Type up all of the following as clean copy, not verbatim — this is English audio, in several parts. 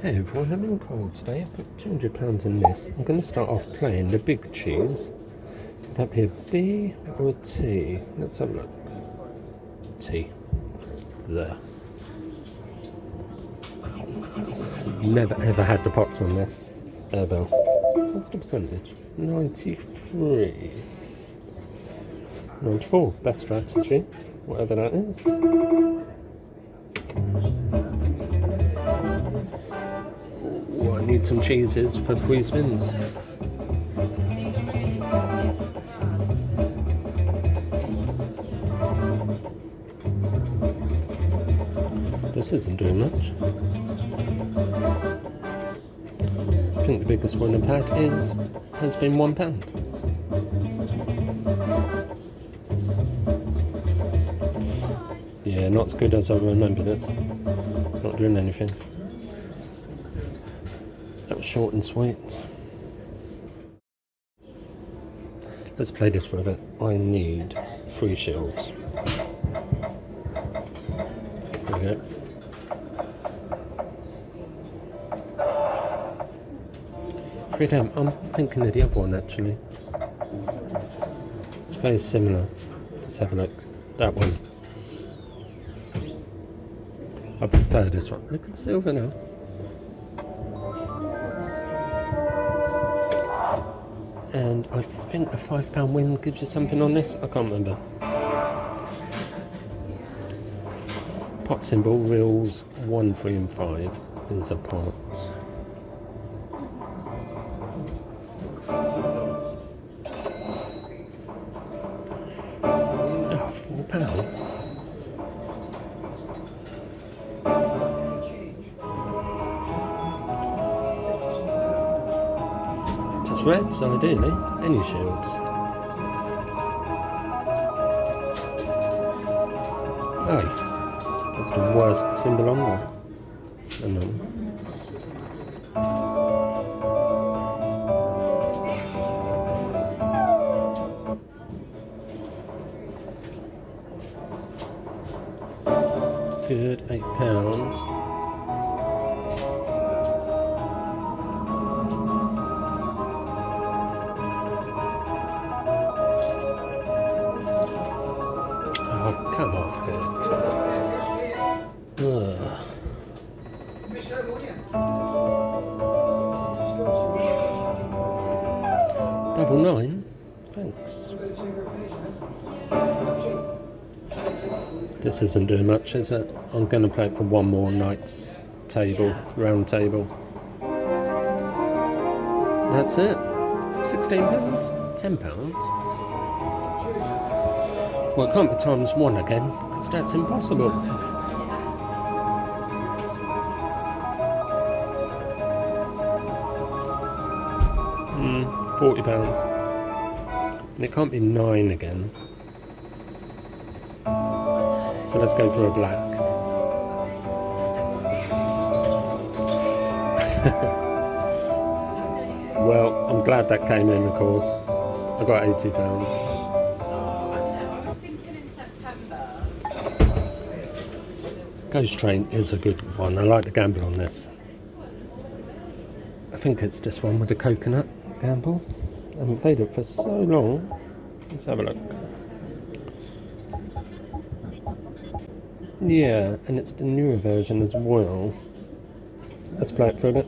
Hey everyone, I'm in cold today. I put £200 in this. I'm going to start off playing the big cheese. Could that be a B or a T? Let's have a look. T. There. Never ever had the pots on this. Ever. What's the percentage? 93. 94. Best strategy. Whatever that is. Ooh, I need some cheeses for 3 spins. This isn't doing much. I think the biggest one I've had has been £1. Yeah, not as good as I remembered it. It's not doing anything. That was short and sweet. Let's play this for a bit. I need 3 shields. There we go. Freedom. I'm thinking of the other one actually. It's very similar. Let's have a look. That one. I prefer this one. Look at silver now. And I think a £5 win gives you something on this. I can't remember. Pot symbol, reels 1, 3 and 5 is a pot. Oh, £4. Just reds, ideally. Any shields. Oh, that's the worst symbol on there. Hang on. Good, £8. Oh, come off it. Ugh. Double 9? Thanks. This isn't doing much, is it? I'm going to play it for one more night's table, round table. That's it. £16? £10? Well, it can't be times 1 again, because that's impossible. £40. And it can't be 9 again. So let's go for a black. Well, I'm glad that came in, of course. I got £80. Ghost Train is a good one. I like the gamble on this. I think it's this one with the coconut gamble. I haven't played it for so long. Let's have a look. Yeah, and it's the newer version as well. Let's play it for a bit.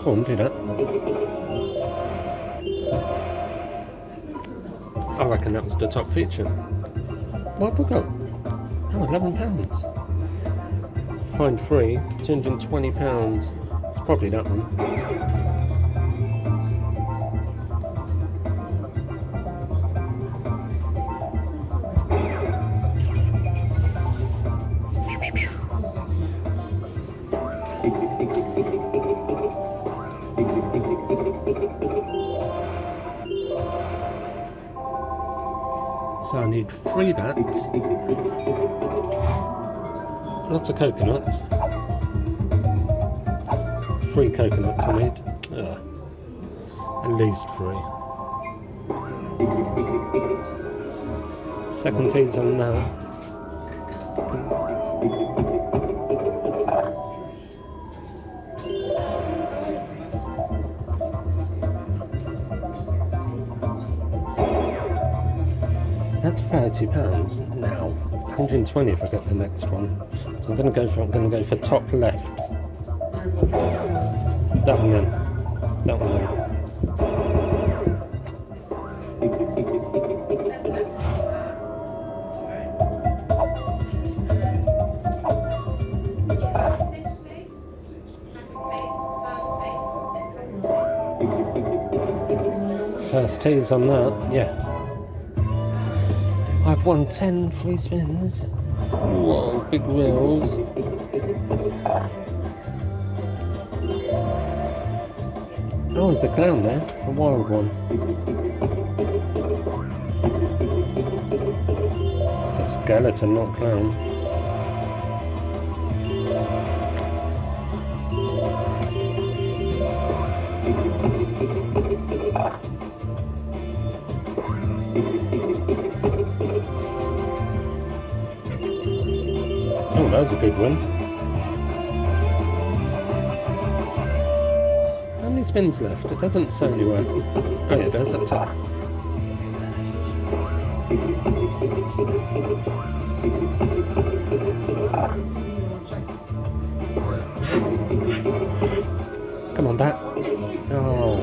Go on, do that. I reckon that was the top feature. What have we got? Oh, £11. Find 3, £220. It's probably that one. So I need 3 bats, lots of coconuts, 3 coconuts I need, at least 3. Second tea's on now. That's £30 now. 120 if I get the next one. So I'm going to go for top left. That one then. That one then. First tees on that, yeah. I've won 10 free spins. Whoa, big reels. Oh, there's a clown there, a wild one. It's a skeleton, not a clown. Oh, that was a good one. How many spins left? It doesn't say anywhere. Oh yeah, it does at top. Come on, bat. Oh.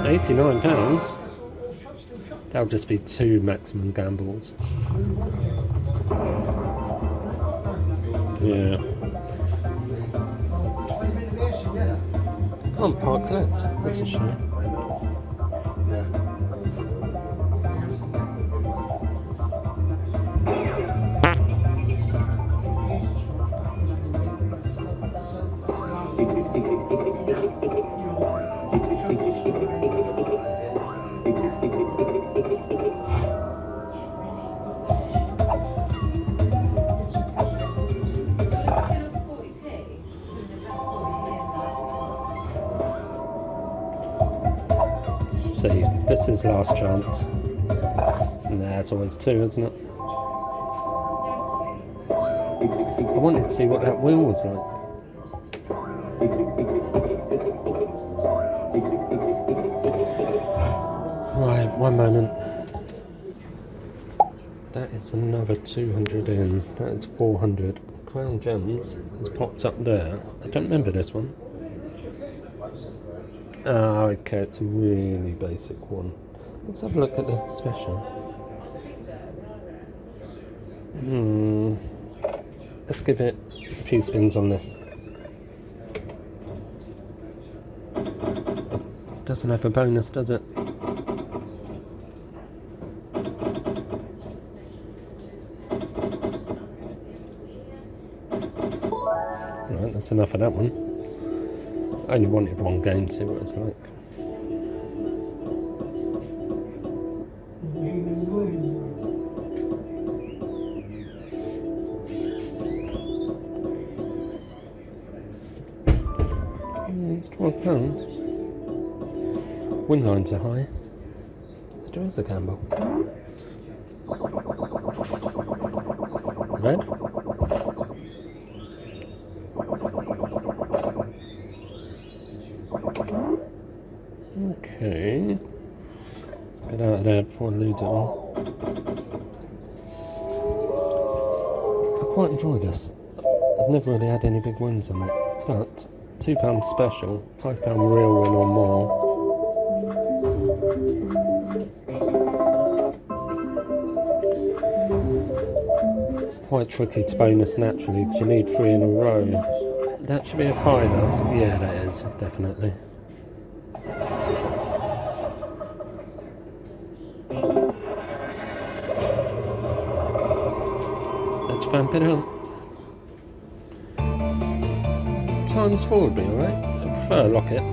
£89. That'll just be 2 maximum gambles. Yeah. Can't park collect. That's a shame. See, this is last chance. Nah, it's always 2, isn't it? I wanted to see what that wheel was like. Right, one moment. That is another 200 in. That is 400. Crown Gems has popped up there. I don't remember this one. Ah, okay, it's a really basic one. Let's have a look at the special. Let's give it a few spins on this. Doesn't have a bonus, does it? Right, that's enough of that one. I only wanted one game to see what it's like. It's £12. Win lines are high. There is a gamble. Red? Okay. Let's get out of there before I lose it all. I quite enjoy this. I've never really had any big wins on it, but £2 special, £5 real win or more. It's quite tricky to bonus naturally because you need 3 in a row. That should be a fiver. Yeah, that is, definitely. Let's vamp it out. Times 4 would be alright. I prefer locket.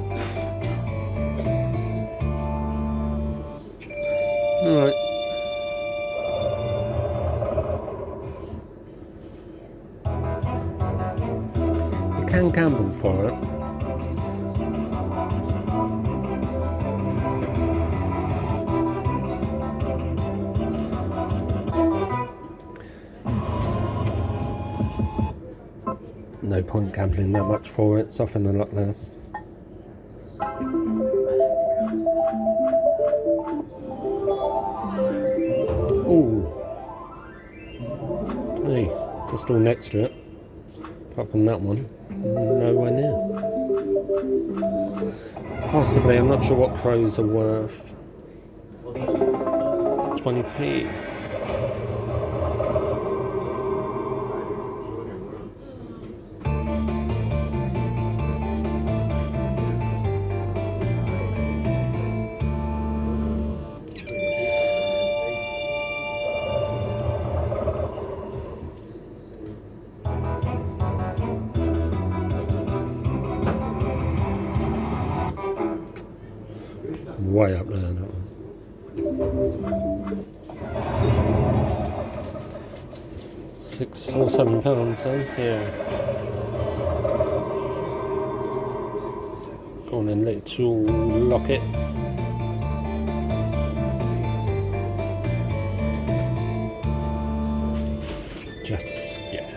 Alright. You can gamble for it. No point gambling that much for it, it's often a lot less. just all next to it. Apart from that one, nowhere near. Possibly, I'm not sure what crows are worth. 20p. Way up there, that one. £6 or £7, so yeah. Go on then, little locket. Just, yeah.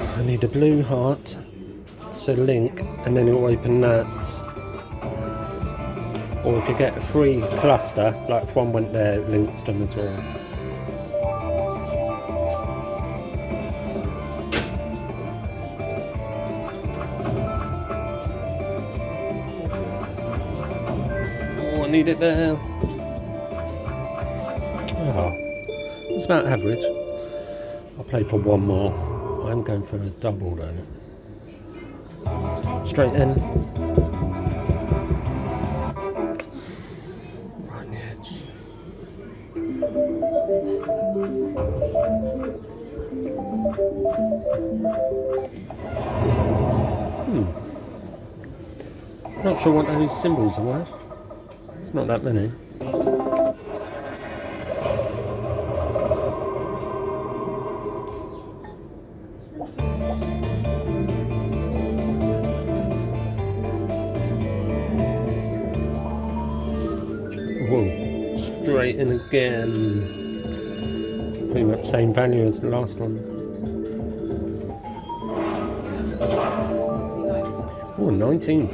I need a blue heart, so link, and then it'll open that. Or if you get a free cluster, like if one went there, it links them as well. Oh, I need it there. Oh, it's about average. I'll play for one more. I'm going for a double though. Straight in. Right on the edge. Not sure what those symbols are worth. It's not that many. Whoa, straight in again. Pretty much same value as the last one. Oh, £19.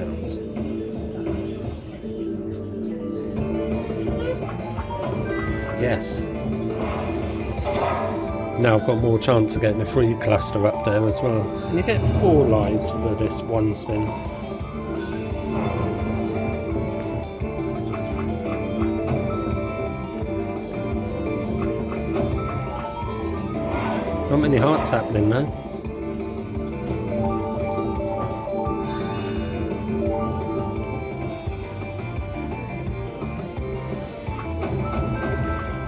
Yes. Now I've got more chance of getting a free cluster up there as well. And you get 4 lives for this one spin. Not many hearts happening though.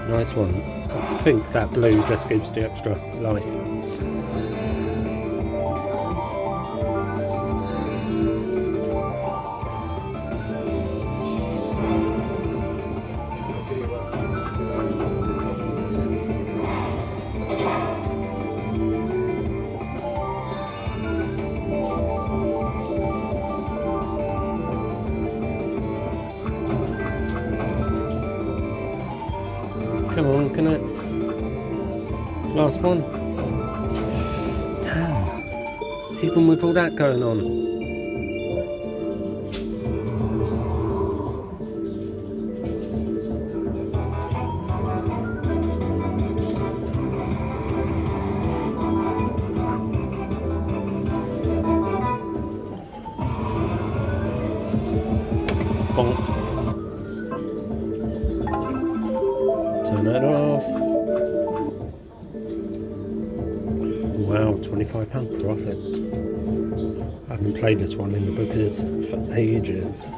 Nice one. I think that blue just gives the extra life. Come on, connect. Last one. Damn. Even with all that going on. Bonk. Turn that off. Wow, £25 profit. I haven't played this one in the bookies for ages.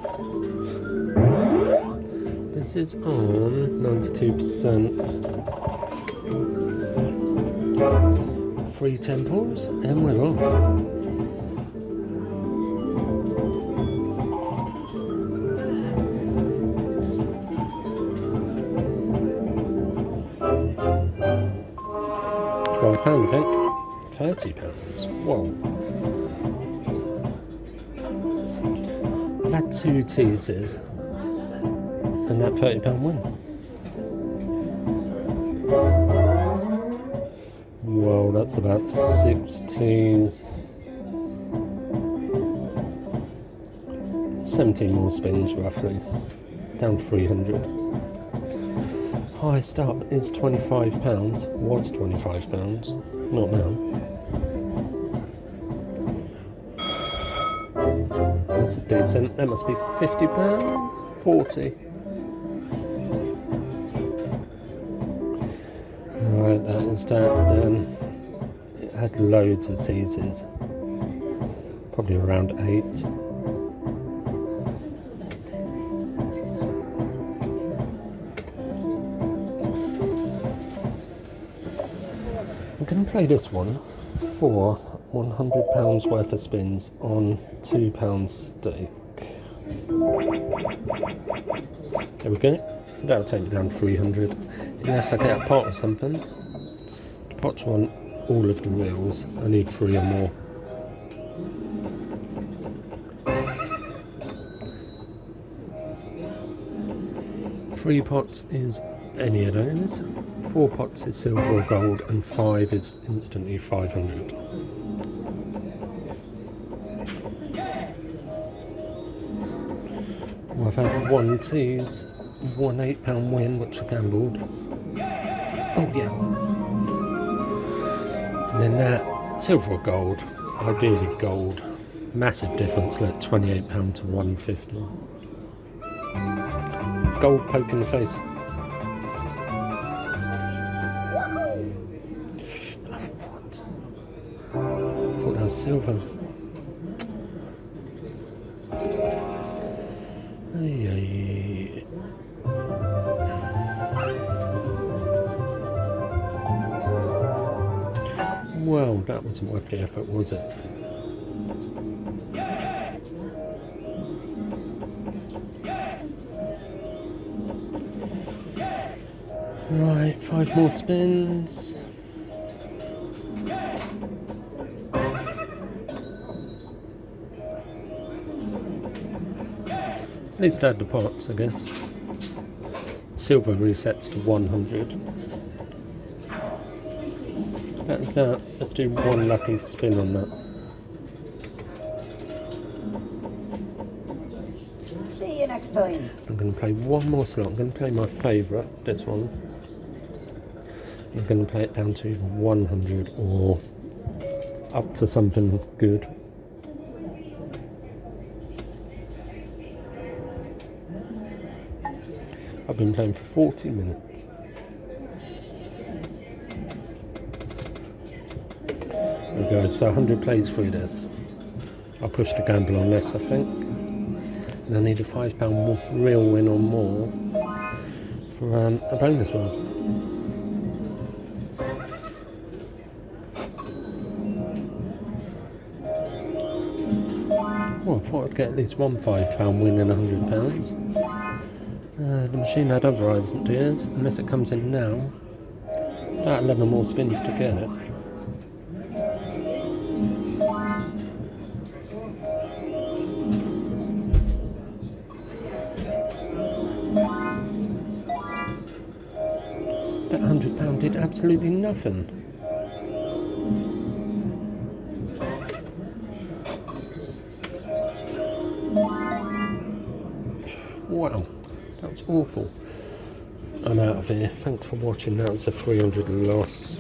This is on 92%. 3 temples, and we're off. £12, I think. £30. Whoa. I've had 2 teasers and that £30 win. Whoa, that's about 6 teas. 17 more spins roughly, down to 300. Highest up is £25, was £25, not now. That's a decent, that must be £50, 40. Right, that is that then. It had loads of teasers, probably around 8. I'm going to play this one for £100 worth of spins on £2 stake. There we go. So that'll take me down to 300. Unless I get a pot or something. The pots are on all of the wheels. I need 3 or more. Three pots is any of those. 4 pots is silver or gold, and 5 is instantly 500. Well, I've had 1 tease, 1 £8 win, which I gambled. Oh yeah. And then that silver or gold, ideally gold. Massive difference, like £28 to 150. Gold poke in the face. What? I thought that was silver. Ay. Well, that wasn't worth the effort, was it? Right, 5 more spins. At least add the pots, I guess. Silver resets to 100. That's that. Let's do 1 lucky spin on that. See you next time. I'm going to play 1 more slot. I'm going to play my favourite, this one. I'm going to play it down to 100 or up to something good. I've been playing for 40 minutes. There we go, so 100 plays through this. I'll push the gamble on this, I think. And I need a £5 real win or more for a bonus one. Well, I thought I'd get at least one £5 win and £100. The machine had other ideas, unless it comes in now. About 11 more spins to get it. That £100 did absolutely nothing. Wow. That was awful. I'm out of here. Thanks for watching. That was a 300 loss.